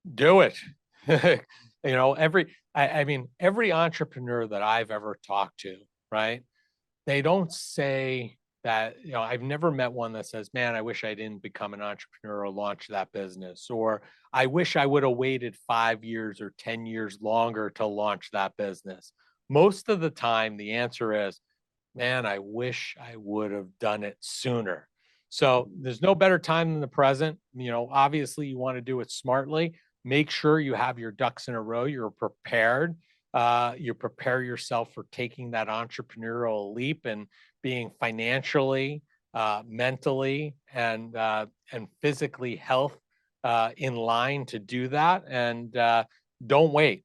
Do it. Every entrepreneur that I've ever talked to, right? They don't say that, I've never met one that says, man, I wish I didn't become an entrepreneur or launch that business, or I wish I would have waited 5 years or 10 years longer to launch that business. Most of the time, the answer is, man, I wish I would have done it sooner. So there's no better time than the present. Obviously, you want to do it smartly. Make sure you have your ducks in a row. You're prepared. You prepare yourself for taking that entrepreneurial leap and being financially, mentally, and physically health in line to do that. And don't wait.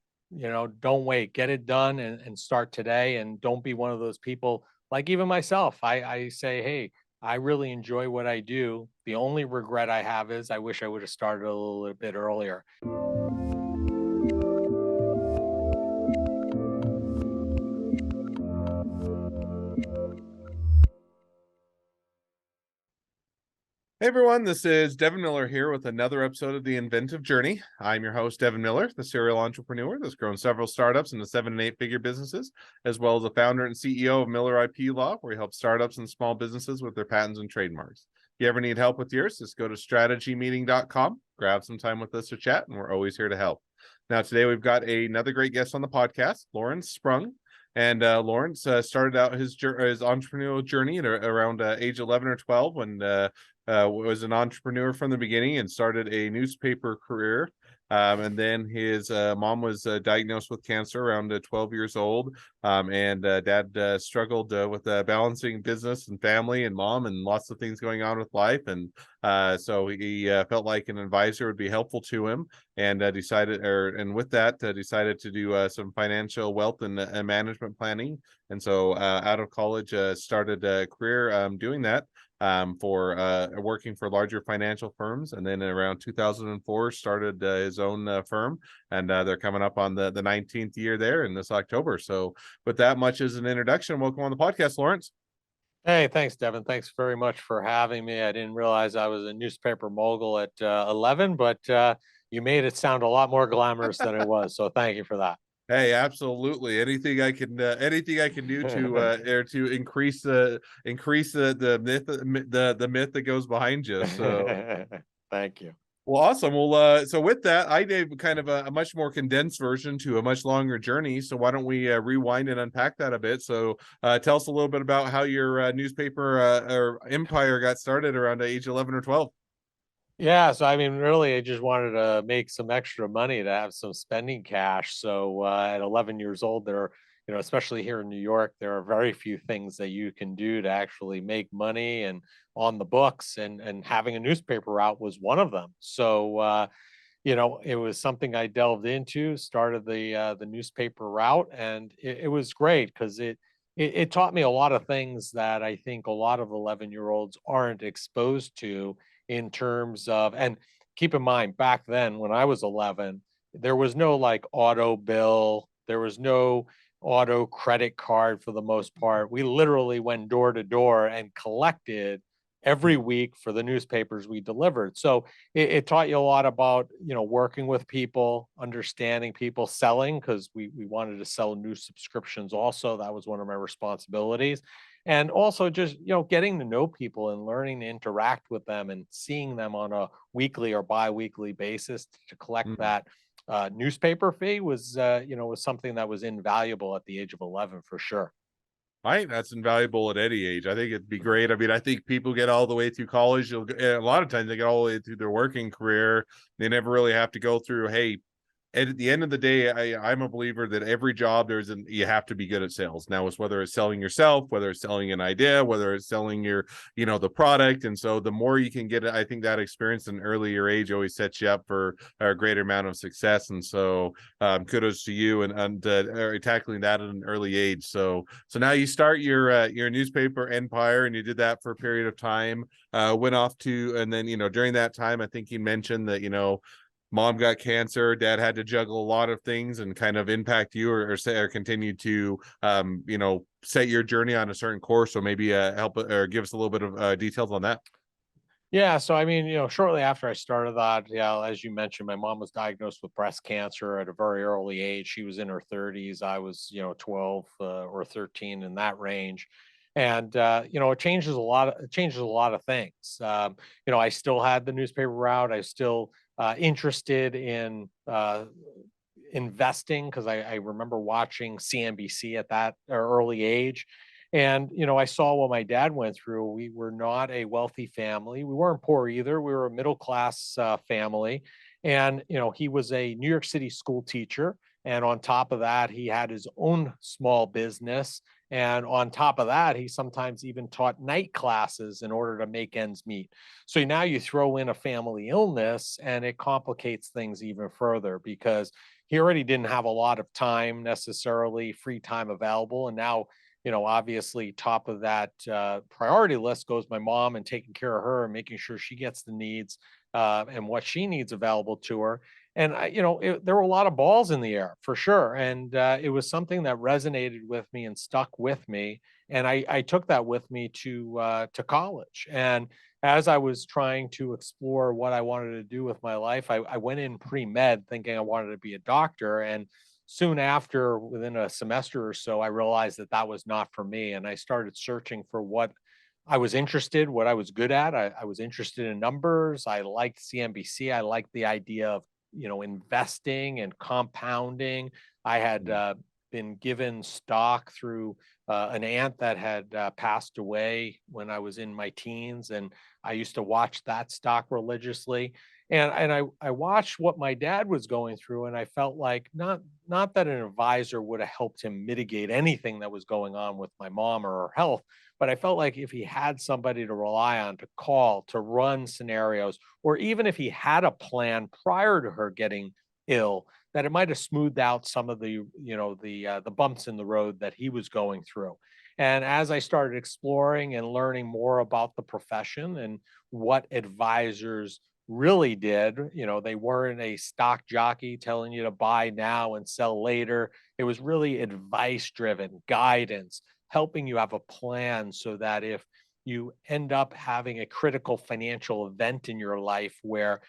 Don't wait. Get it done and start today. And don't be one of those people like even myself. I say, hey, I really enjoy what I do. The only regret I have is I wish I would have started a little bit earlier. Hey everyone, this is Devin Miller here with another episode of The Inventive Journey. I'm your host, Devin Miller, the serial entrepreneur that's grown several startups into 7 and 8 figure businesses, as well as the founder and CEO of Miller IP Law, where we help startups and small businesses with their patents and trademarks. If you ever need help with yours, just go to strategymeeting.com, grab some time with us to chat, and we're always here to help. Now, today we've got another great guest on the podcast, Lawrence Sprung. And Lawrence started out his entrepreneurial journey at around age 11 or 12 when was an entrepreneur from the beginning and started a newspaper career. And then his mom was diagnosed with cancer around 12 years old. And dad struggled with balancing business and family and mom and lots of things going on with life. And so he felt like an advisor would be helpful to him, and decided to do some financial wealth and management planning. And so out of college, started a career doing that, for working for larger financial firms, and then around 2004 started his own firm, and they're coming up on the 19th year there in this October. So with that much as an introduction, welcome on the podcast, Lawrence. Hey, thanks, Devin. Thanks very much for having me. I didn't realize I was a newspaper mogul at 11, but you made it sound a lot more glamorous than it was. So thank you for that. Hey, absolutely. Anything I can do to to increase the myth that goes behind you. So Thank you. well, awesome. Well, so with that, I gave kind of a much more condensed version to a much longer journey. So why don't we rewind and unpack that a bit? So tell us a little bit about how your newspaper or empire got started around age 11 or 12. Yeah, so really, I just wanted to make some extra money to have some spending cash. So at 11 years old, especially here in New York, there are very few things that you can do to actually make money and on the books, and having a newspaper out was one of them. So it was something I delved into, started the newspaper route, and it was great because it taught me a lot of things that I think a lot of 11-year-olds aren't exposed to in terms of, and keep in mind, back then when I was 11, there was no like auto bill, there was no auto credit card for the most part. We literally went door to door and collected every week for the newspapers we delivered. So it taught you a lot about, working with people, understanding people, selling, because we wanted to sell new subscriptions also. That was one of my responsibilities. And also just, getting to know people and learning to interact with them and seeing them on a weekly or bi-weekly basis to collect Mm. that newspaper fee was, was something that was invaluable at the age of 11 for sure. Right, that's invaluable at any age. I think it'd be great. I mean, I think people get all the way through college. A lot of times they get all the way through their working career. They never really have to go through, hey, and at the end of the day, I'm a believer that every job you have to be good at sales. Now, it's whether it's selling yourself, whether it's selling an idea, whether it's selling the product. And so the more you can get, I think that experience in an earlier age always sets you up for a greater amount of success. And so kudos to you and tackling that at an early age. So now you start your newspaper empire, and you did that for a period of time. Went off to, and then during that time, I think you mentioned that mom got cancer, dad had to juggle a lot of things and kind of impact you, or continue to set your journey on a certain course. So maybe help or give us a little bit of details on that. Yeah, so I mean, shortly after I started that, yeah, as you mentioned, my mom was diagnosed with breast cancer at a very early age. She was in her 30s. I was, 12 or 13 in that range. And it changes a lot of things. I still had the newspaper route. I still interested in investing because I remember watching CNBC at that early age. And, I saw what my dad went through. We were not a wealthy family. We weren't poor either. We were a middle class family. And, he was a New York City school teacher. And on top of that, he had his own small business. And on top of that, he sometimes even taught night classes in order to make ends meet. So now you throw in a family illness and it complicates things even further because he already didn't have a lot of time necessarily, free time available. And now, obviously, top of that priority list goes my mom and taking care of her and making sure she gets the needs and what she needs available to her. And there were a lot of balls in the air for sure, and it was something that resonated with me and stuck with me. And I took that with me to college. And as I was trying to explore what I wanted to do with my life, I went in pre med thinking I wanted to be a doctor. And soon after, within a semester or so, I realized that that was not for me. And I started searching for what I was interested, what I was good at. I was interested in numbers. I liked CNBC. I liked the idea of, investing and compounding. I had been given stock through an aunt that had passed away when I was in my teens, and I used to watch that stock religiously. And I watched what my dad was going through, and I felt like not that an advisor would have helped him mitigate anything that was going on with my mom or her health, but I felt like if he had somebody to rely on, to call, to run scenarios, or even if he had a plan prior to her getting ill, that it might have smoothed out some of the bumps in the road that he was going through. And as I started exploring and learning more about the profession and what advisors really did, they weren't a stock jockey telling you to buy now and sell later. It was really advice driven, guidance, helping you have a plan so that if you end up having a critical financial event in your life where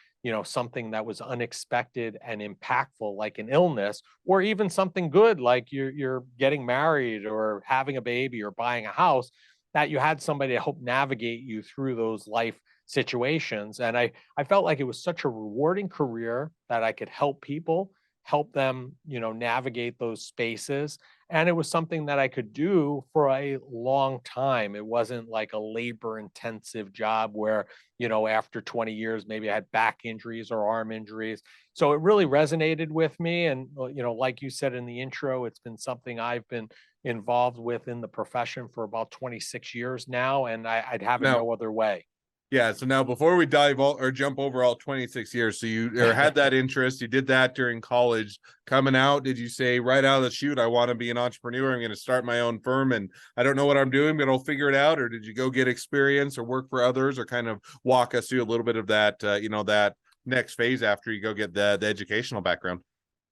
something that was unexpected and impactful like an illness, or even something good like you're getting married or having a baby or buying a house, that you had somebody to help navigate you through those life situations. And I felt like it was such a rewarding career that I could help people, help them, navigate those spaces. And it was something that I could do for a long time. It wasn't like a labor intensive job where, after 20 years, maybe I had back injuries or arm injuries. So it really resonated with me. And, like you said in the intro, it's been something I've been involved with in the profession for about 26 years now. And I'd have it Now, no other way. yeah. So now, before we dive all or jump over all 26 years, so you or had that interest, you did that during college. Coming out, did you say right out of the chute, I want to be an entrepreneur? I'm going to start my own firm, and I don't know what I'm doing, but I'll figure it out. Or did you go get experience or work for others, or kind of walk us through a little bit of that, that next phase after you go get the educational background?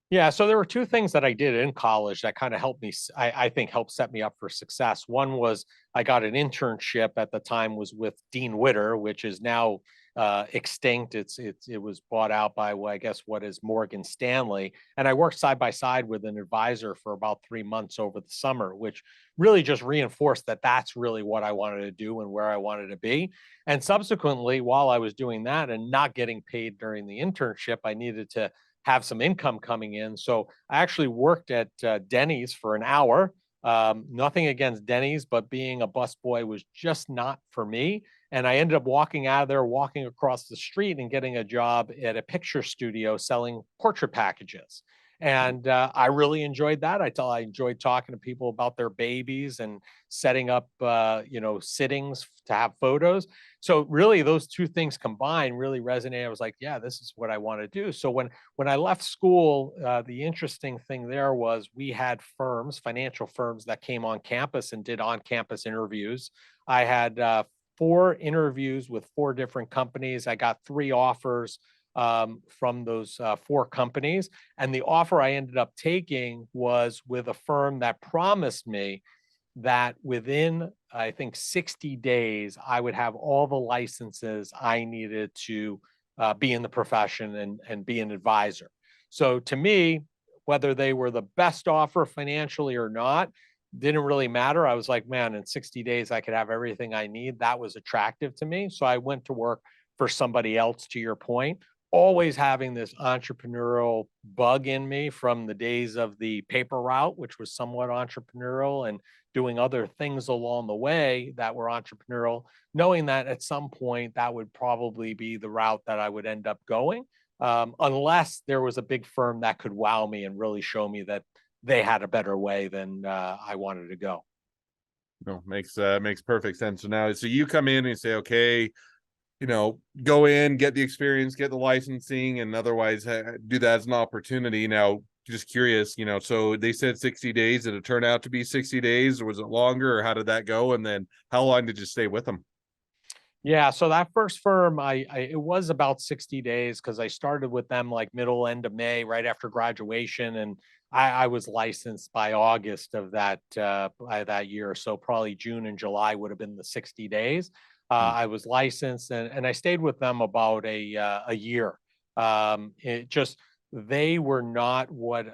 Yeah, so there were two things that I did in college that kind of helped me, I think helped set me up for success. One was I got an internship at the time was with Dean Witter, which is now extinct. It was bought out by, well, I guess what is Morgan Stanley, and I worked side by side with an advisor for about 3 months over the summer, which really just reinforced that that's really what I wanted to do and where I wanted to be. And subsequently, while I was doing that and not getting paid during the internship, I needed to have some income coming in. So I actually worked at Denny's for an hour. Nothing against Denny's, but being a busboy was just not for me. And I ended up walking out of there, walking across the street and getting a job at a picture studio selling portrait packages. And I really enjoyed that. I enjoyed talking to people about their babies and setting up, sittings to have photos. So really, those two things combined really resonated. I was like, yeah, this is what I want to do. So when I left school, the interesting thing there was we had firms, financial firms that came on campus and did on-campus interviews. I had 4 interviews with 4 different companies. I got 3 offers from those 4 companies. And the offer I ended up taking was with a firm that promised me that within, I think, 60 days, I would have all the licenses I needed to be in the profession and be an advisor. So to me, whether they were the best offer financially or not, didn't really matter. I was like, man, in 60 days, I could have everything I need. That was attractive to me. So I went to work for somebody else, to your point, always having this entrepreneurial bug in me from the days of the paper route, which was somewhat entrepreneurial, and doing other things along the way that were entrepreneurial, knowing that at some point that would probably be the route that I would end up going, unless there was a big firm that could wow me and really show me that they had a better way than I wanted to go. No, makes perfect sense. So now, so you come in and you say, okay, go in, get the experience, get the licensing, and otherwise do that as an opportunity. Now, just curious, so they said 60 days. Did it turn out to be 60 days, or was it longer, or how did that go? And then how long did you stay with them? Yeah, so that first firm, it was about 60 days because I started with them like middle end of May, right after graduation, and I was licensed by August of that year. So probably June and July would have been the 60 days. Hmm. I was licensed, and I stayed with them about a year. It just they were not what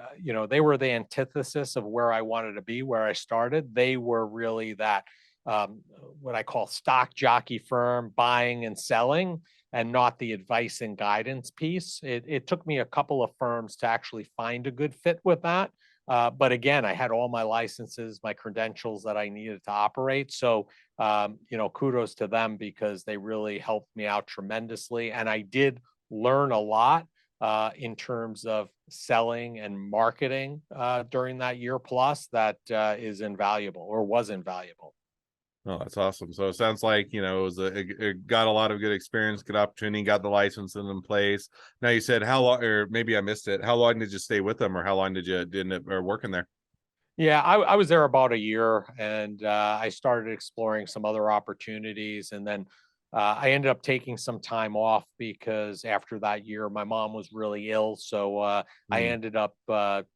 they were the antithesis of where I wanted to be, where I started. They were really that um, what I call stock jockey firm, buying and selling, and not the advice and guidance piece. It took me a couple of firms to actually find a good fit with that. But again, I had all my licenses, my credentials that I needed to operate. So, kudos to them because they really helped me out tremendously. And I did learn a lot in terms of selling and marketing during that year plus that is invaluable or was invaluable. Oh, that's awesome. So it sounds like, it was it got a lot of good experience, good opportunity, got the license in place. Now you said how long, or maybe I missed it. How long did you stay with them, or how long did you didn't or working there? Yeah, I was there about a year, and I started exploring some other opportunities, and then I ended up taking some time off because after that year, my mom was really ill, so I Hmm. ended up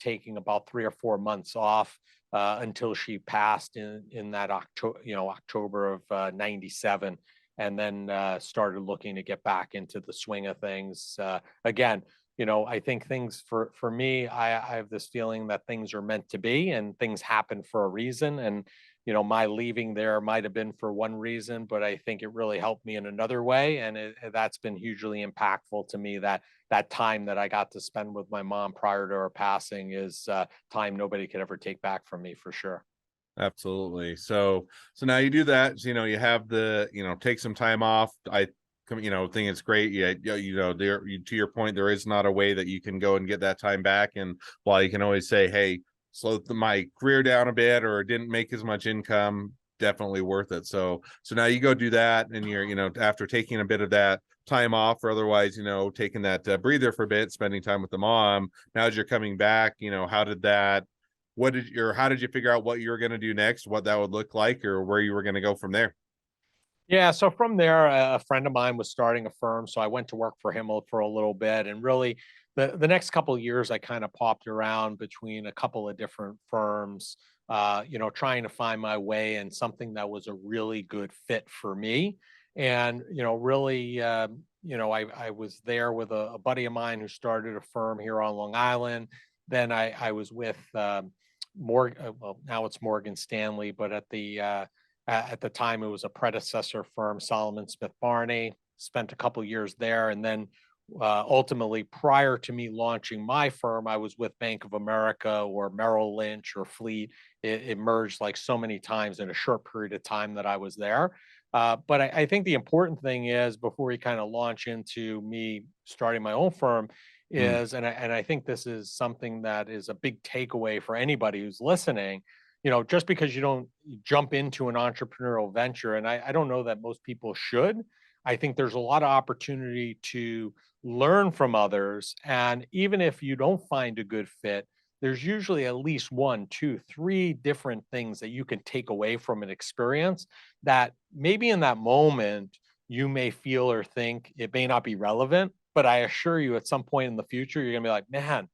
taking about 3 or 4 months off until she passed in that October of '97, and then started looking to get back into the swing of things again. I think things for me, I have this feeling that things are meant to be and things happen for a reason. And my leaving there might have been for one reason, but I think it really helped me in another way, and that's been hugely impactful to me. That time that I got to spend with my mom prior to her passing is time nobody could ever take back from me, for sure. Absolutely. So now you do that. So, you have take some time off. Think it's great. Yeah, to your point, there is not a way that you can go and get that time back. And while you can always say, hey, slow my career down a bit, or didn't make as much income, definitely worth it. So now you go do that, and you're, after taking a bit of that time off, or otherwise, taking that breather for a bit, spending time with the mom. Now as you're coming back, how did you figure out what you were going to do next, what that would look like, or where you were going to go from there? Yeah, so from there, a friend of mine was starting a firm, so I went to work for him for a little bit, and really, the next couple of years, I kind of popped around between a couple of different firms, trying to find my way and something that was a really good fit for me, and really, I was there with a buddy of mine who started a firm here on Long Island. Then I was with well, now it's Morgan Stanley, but at the time, it was a predecessor firm, Solomon Smith Barney. Spent a couple years there, and then ultimately, prior to me launching my firm, I was with Bank of America or Merrill Lynch or Fleet. It merged like so many times in a short period of time that I was there. But I think the important thing is before we kind of launch into me starting my own firm Mm, is, and I think this is something that is a big takeaway for anybody who's listening. Just because you don't jump into an entrepreneurial venture, and I don't know that most people should. I think there's a lot of opportunity to learn from others. And even if you don't find a good fit, there's usually at least one, two, three different things that you can take away from an experience that maybe in that moment you may feel or think it may not be relevant. But I assure you, at some point in the future, you're going to be like, man,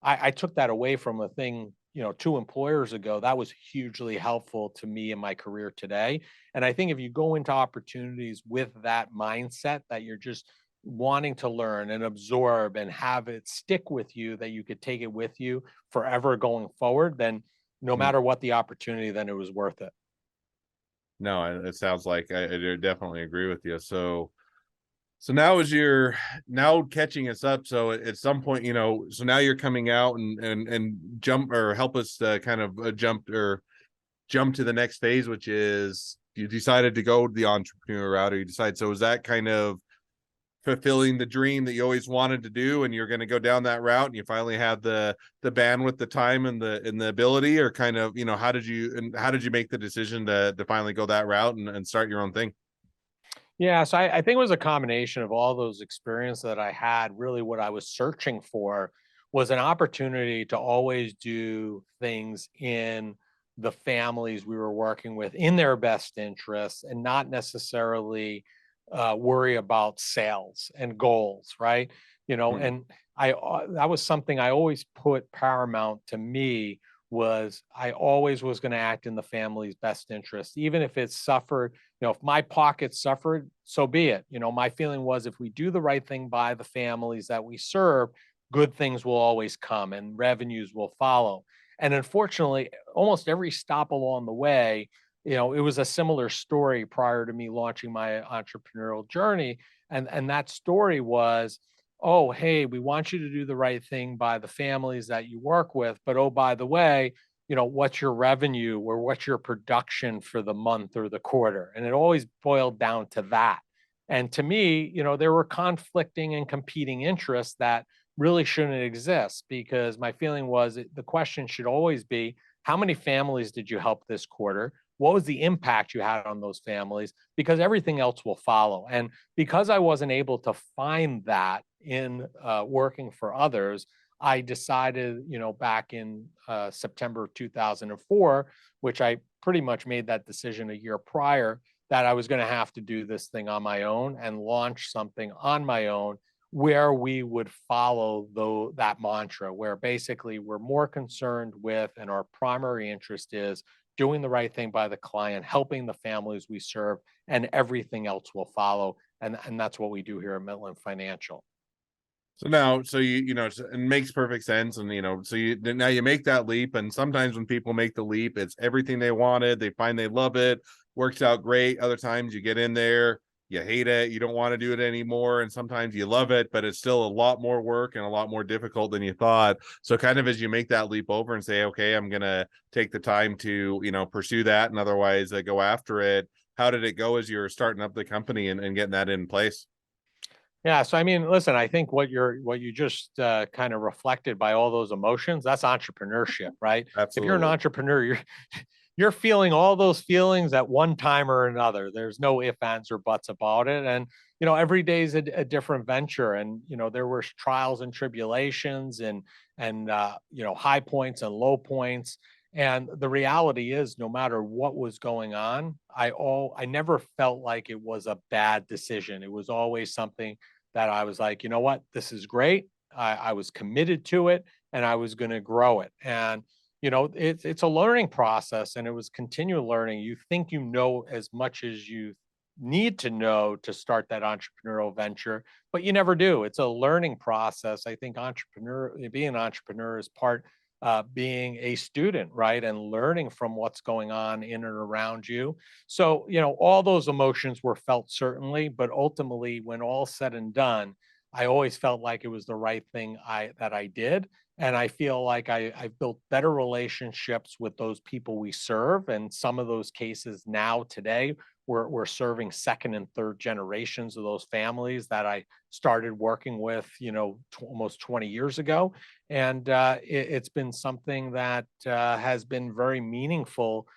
I took that away from a thing 2 employers ago, that was hugely helpful to me in my career today. And I think if you go into opportunities with that mindset that you're just wanting to learn and absorb and have it stick with you, that you could take it with you forever going forward, then no Mm. matter what the opportunity, then it was worth it. No, it sounds like I do definitely agree with you. So now as you're now catching us up, so at some point, so now you're coming out and jump or help us kind of jump to the next phase, which is you decided to go the entrepreneur route, or you decide. So is that kind of fulfilling the dream that you always wanted to do, and you're going to go down that route, and you finally had the bandwidth, the time, and the ability, or kind of, how did you make the decision to finally go that route and start your own thing? Yeah, so I think it was a combination of all those experiences that I had. Really, what I was searching for was an opportunity to always do things in the families we were working with in their best interests, and not necessarily worry about sales and goals, right? Mm. And that was something I always put paramount to me. Was I always was going to act in the family's best interest, even if it suffered, if my pockets suffered, so be it. My feeling was, if we do the right thing by the families that we serve, good things will always come and revenues will follow. And unfortunately, almost every stop along the way, it was a similar story prior to me launching my entrepreneurial journey. And that story was, oh, hey, we want you to do the right thing by the families that you work with. But oh, by the way, what's your revenue or what's your production for the month or the quarter? And it always boiled down to that. And to me, there were conflicting and competing interests that really shouldn't exist, because my feeling was the question should always be, how many families did you help this quarter? What was the impact you had on those families? Because everything else will follow. And because I wasn't able to find that in working for others, I decided, back in September 2004, which I pretty much made that decision a year prior, that I was going to have to do this thing on my own and launch something on my own where we would follow that mantra, where basically we're more concerned with, and our primary interest is doing the right thing by the client, helping the families we serve, and everything else will follow. And that's what we do here at Midland Financial. So now, so it makes perfect sense, and so now you make that leap, and sometimes when people make the leap, it's everything they wanted. They find they love it, works out great. Other times you get in there, you hate it, you don't want to do it anymore, and sometimes you love it, but it's still a lot more work and a lot more difficult than you thought. So kind of as you make that leap over and say, okay, I'm gonna take the time to pursue that, and otherwise go after it. How did it go as you're starting up the company and getting that in place? Yeah, so I mean, listen, I think what you just kind of reflected by all those emotions, that's entrepreneurship, right? If you're an Absolutely. entrepreneur, you're feeling all those feelings at one time or another. There's no ifs, ands, or buts about it. And every day is a different venture. And there were trials and tribulations, and high points and low points. And the reality is, no matter what was going on, I never felt like it was a bad decision. It was always something that I was like, you know what, this is great. I was committed to it, and I was going to grow it. And it's a learning process, and it was continual learning. You think you know as much as you need to know to start that entrepreneurial venture, but you never do. It's a learning process. I think being an entrepreneur is part being a student, right? And learning from what's going on in and around you. So, all those emotions were felt, certainly, but ultimately, when all said and done, I always felt like it was the right thing that I did. And I feel like I've built better relationships with those people we serve. And some of those cases now, today, we're serving second and third generations of those families that I started working with, almost 20 years ago. And it's been something that has been very meaningful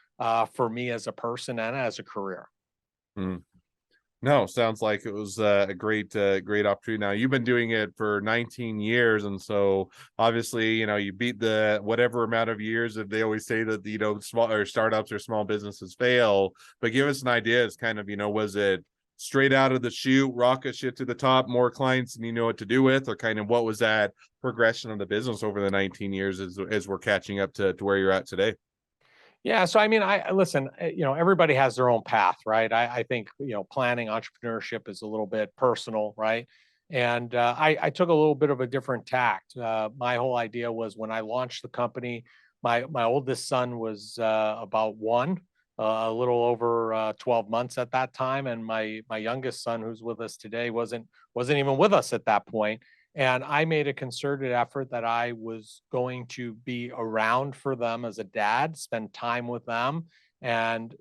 for me as a person and as a career. Mm. No, sounds like it was a great opportunity. Now you've been doing it for 19 years, and so obviously, you beat the whatever amount of years that they always say that small or startups or small businesses fail. But give us an idea. It's kind of was it straight out of the chute, rocket ship to the top, more clients than you know what to do with, or kind of what was that progression of the business over the 19 years as we're catching up to where you're at today? Yeah, so I mean, I listen, everybody has their own path, right? I think, planning entrepreneurship is a little bit personal, right? And I took a little bit of a different tact. My whole idea was when I launched the company, my oldest son was about one, a little over 12 months at that time, and my youngest son, who's with us today, wasn't even with us at that point. And I made a concerted effort that I was going to be around for them as a dad, spend time with them. And,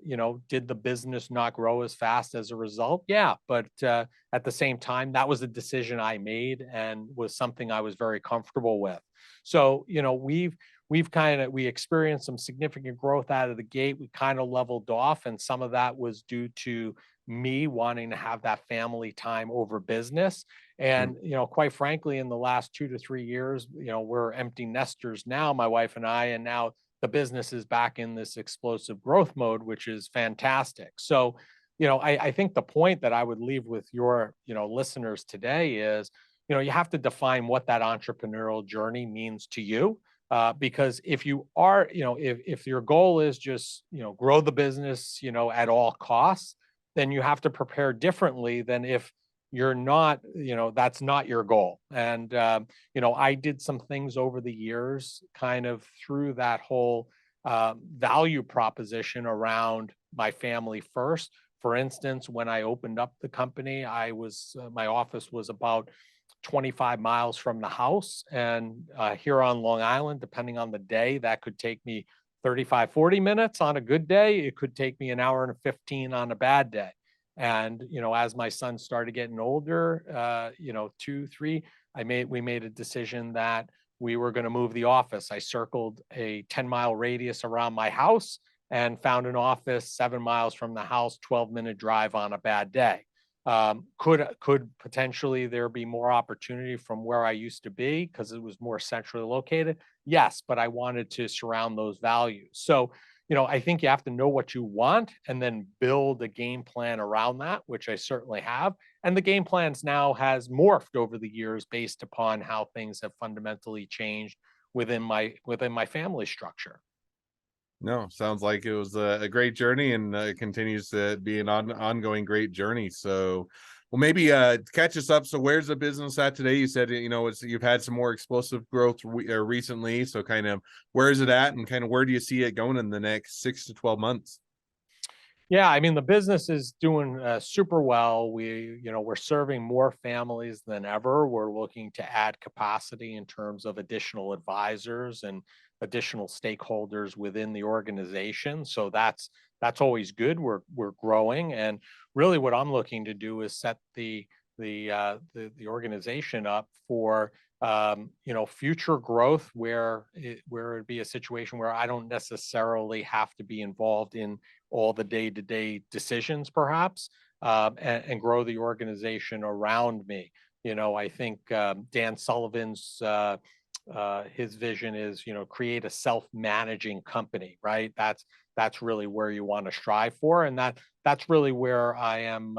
did the business not grow as fast as a result? Yeah. But at the same time, that was a decision I made and was something I was very comfortable with. So, we experienced some significant growth out of the gate. We kind of leveled off, and some of that was due to me wanting to have that family time over business. And, quite frankly, in the last 2 to 3 years, we're empty nesters now, my wife and I, and now the business is back in this explosive growth mode, which is fantastic. So, I think the point that I would leave with your, listeners today is, you have to define what that entrepreneurial journey means to you. Because if you are, if your goal is just, grow the business, at all costs, then you have to prepare differently than if you're not, that's not your goal. And, I did some things over the years, kind of through that whole value proposition around my family first. For instance, when I opened up the company, my office was about 25 miles from the house. And here on Long Island, depending on the day, that could take me 35, 40 minutes on a good day. It could take me an hour and 15 on a bad day. And, as my son started getting older, 2, 3, we made a decision that we were going to move the office. I circled a 10-mile radius around my house and found an office 7 miles from the house, 12-minute drive on a bad day. Could potentially there be more opportunity from where I used to be because it was more centrally located? Yes, but I wanted to surround those values. So, I think you have to know what you want and then build a game plan around that, which I certainly have. And the game plans now has morphed over the years based upon how things have fundamentally changed within my family structure. No, sounds like it was a great journey, and it continues to be an ongoing great journey. So, well, maybe catch us up. So, where's the business at today? You said you've had some more explosive growth recently. So, kind of where is it at, and kind of where do you see it going in the next 6 to 12 months? Yeah, I mean, the business is doing super well. We're serving more families than ever. We're looking to add capacity in terms of additional advisors and additional stakeholders within the organization. So that's always good. We're growing, and really, what I'm looking to do is set the organization up for future growth where it'd be a situation where I don't necessarily have to be involved in all the day-to-day decisions, perhaps, and grow the organization around me. I think Dan Sullivan's his vision is, create a self-managing company, right? That's really where you want to strive for, and that's really where I am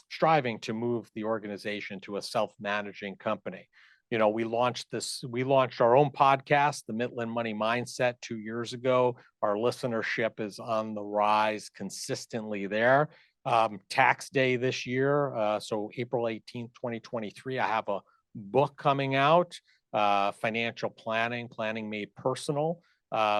striving to move the organization to a self-managing company. We launched our own podcast, the Midland Money Mindset, 2 years ago. Our listenership is on the rise consistently there. Tax day this year, so April 18th, 2023, I have a book coming out, financial planning made personal,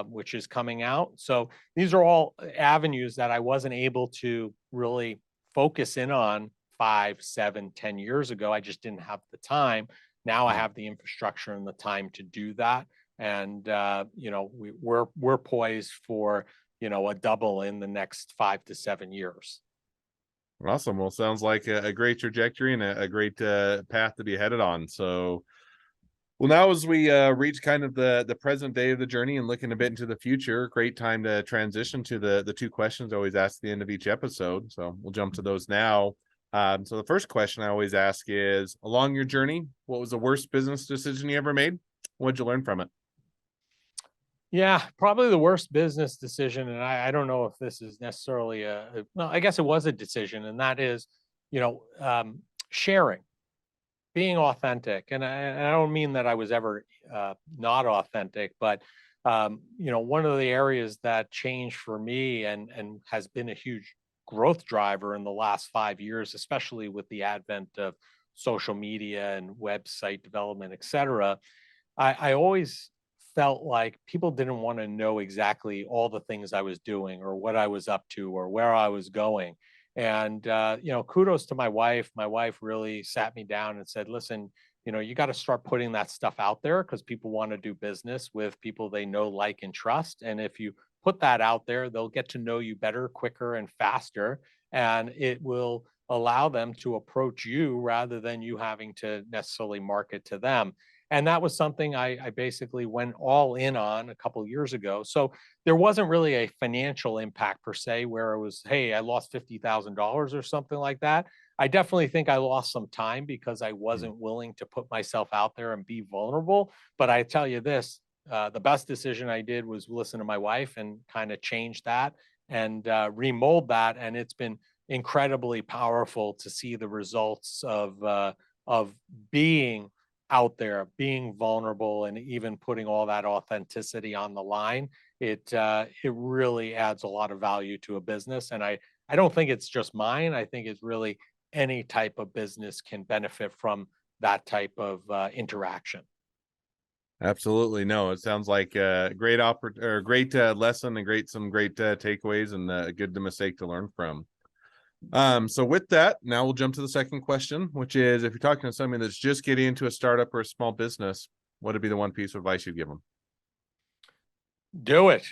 which is coming out. So these are all avenues that I wasn't able to really focus in on 5, 7, 10 years ago. I just didn't have the time. Now I have the infrastructure and the time to do that. And, we're poised for, a double in the next 5 to 7 years. Awesome. Well, sounds like a great trajectory and a great path to be headed on. So, well, now as we reach kind of the present day of the journey and looking a bit into the future, great time to transition to the two questions I always ask at the end of each episode. So we'll jump to those now. So the first question I always ask is, along your journey, what was the worst business decision you ever made? What'd you learn from it? Yeah, probably the worst business decision. And I don't know if this is necessarily well, I guess it was a decision, and that is sharing, being authentic. And I don't mean that I was ever not authentic, but one of the areas that changed for me and has been a huge growth driver in the last 5 years, especially with the advent of social media and website development, et cetera, I always felt like people didn't want to know exactly all the things I was doing or what I was up to or where I was going. And kudos to my wife. My wife really sat me down and said, "Listen, you got to start putting that stuff out there because people want to do business with people they know, like, and trust. And if you put that out there, they'll get to know you better, quicker, and faster, and it will allow them to approach you rather than you having to necessarily market to them." And that was something I basically went all in on a couple years ago. So there wasn't really a financial impact per se, where it was, hey, I lost $50,000 or something like that. I definitely think I lost some time because I Mm. wasn't willing to put myself out there and be vulnerable. But I tell you this, the best decision I did was listen to my wife and kind of change that and remold that. And it's been incredibly powerful to see the results of being out there, being vulnerable, and even putting all that authenticity on the line. It really adds a lot of value to a business, and I don't think it's just mine. I think it's really any type of business can benefit from that type of interaction. Absolutely. No, it sounds like a great or great lesson and some great takeaways and a good mistake to learn from. So with that, now we'll jump to the second question, which is if you're talking to somebody that's just getting into a startup or a small business, what would be the one piece of advice you'd give them? Do it.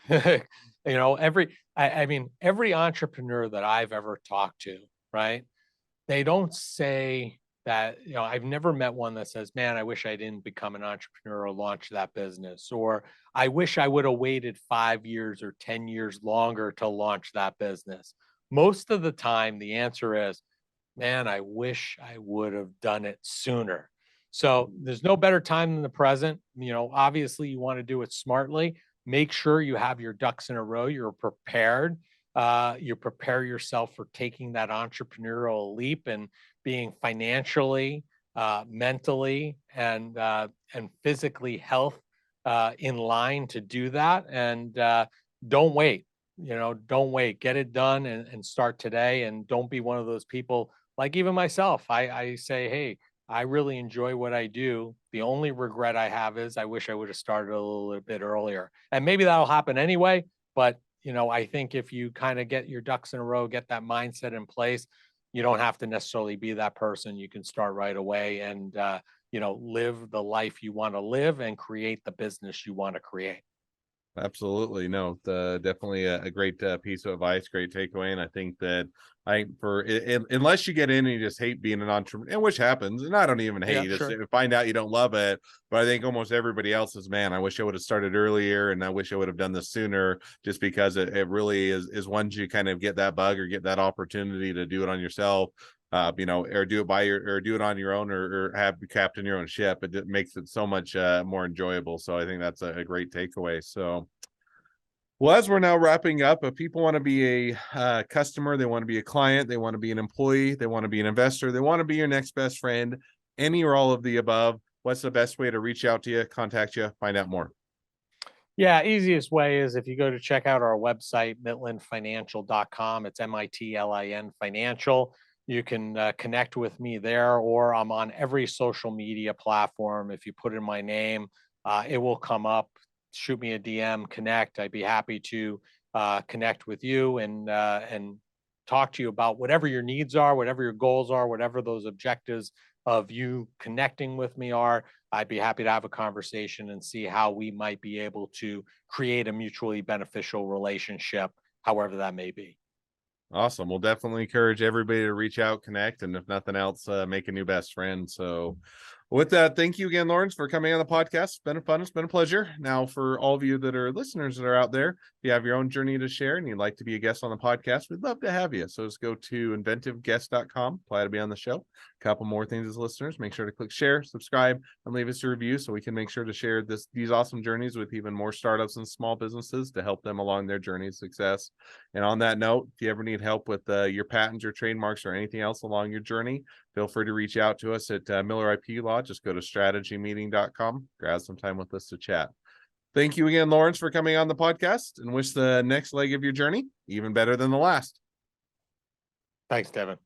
I mean, every entrepreneur that I've ever talked to, right? They don't say that, I've never met one that says, man, I wish I didn't become an entrepreneur or launch that business, or I wish I would have waited 5 years or 10 years longer to launch that business. Most of the time, the answer is, man, I wish I would have done it sooner. So there's no better time than the present. Obviously, you want to do it smartly. Make sure you have your ducks in a row. You're prepared. You prepare yourself for taking that entrepreneurial leap and being financially, mentally, and physically health in line to do that. And don't wait. Don't wait. Get it done and start today. And don't be one of those people like even myself. I say, hey, I really enjoy what I do. The only regret I have is I wish I would have started a little bit earlier. And maybe that'll happen anyway. But, I think if you kind of get your ducks in a row, get that mindset in place, you don't have to necessarily be that person. You can start right away and, live the life you want to live and create the business you want to create. Absolutely. No, definitely a great piece of advice, great takeaway. And I think that unless you get in and you just hate being an entrepreneur, which happens, and I don't even hate, Yeah, you just sure. find out you don't love it. But I think almost everybody else is, man, I wish I would have started earlier and I wish I would have done this sooner, just because it really is once you kind of get that bug or get that opportunity to do it on yourself. Or do it or do it on your own, or have captain your own ship. It makes it so much more enjoyable. So I think that's a great takeaway. So, well, as we're now wrapping up, if people want to be a customer, they want to be a client, they want to be an employee, they want to be an investor, they want to be your next best friend, any or all of the above, what's the best way to reach out to you, contact you, find out more? Yeah, easiest way is if you go to check out our website, mitlinfinancial.com. It's MITLIN Financial. You can connect with me there, or I'm on every social media platform. If you put in my name, it will come up. Shoot me a DM, connect. I'd be happy to connect with you and talk to you about whatever your needs are, whatever your goals are, whatever those objectives of you connecting with me are. I'd be happy to have a conversation and see how we might be able to create a mutually beneficial relationship, however that may be. Awesome. We'll definitely encourage everybody to reach out, connect, and if nothing else, make a new best friend. So, With that, thank you again, Lawrence, for coming on the podcast. It's been fun. It's been a pleasure. Now, for all of you that are listeners that are out there, if you have your own journey to share and you'd like to be a guest on the podcast, we'd love to have you. So just go to inventiveguest.com, apply to be on the show. A couple more things as listeners. Make sure to click share, subscribe, and leave us a review so we can make sure to share these awesome journeys with even more startups and small businesses to help them along their journey of success. And on that note, if you ever need help with your patents or trademarks or anything else along your journey, feel free to reach out to us at Miller IP Law. Just go to strategymeeting.com, grab some time with us to chat. Thank you again, Lawrence, for coming on the podcast, and wish the next leg of your journey even better than the last. Thanks, Devin.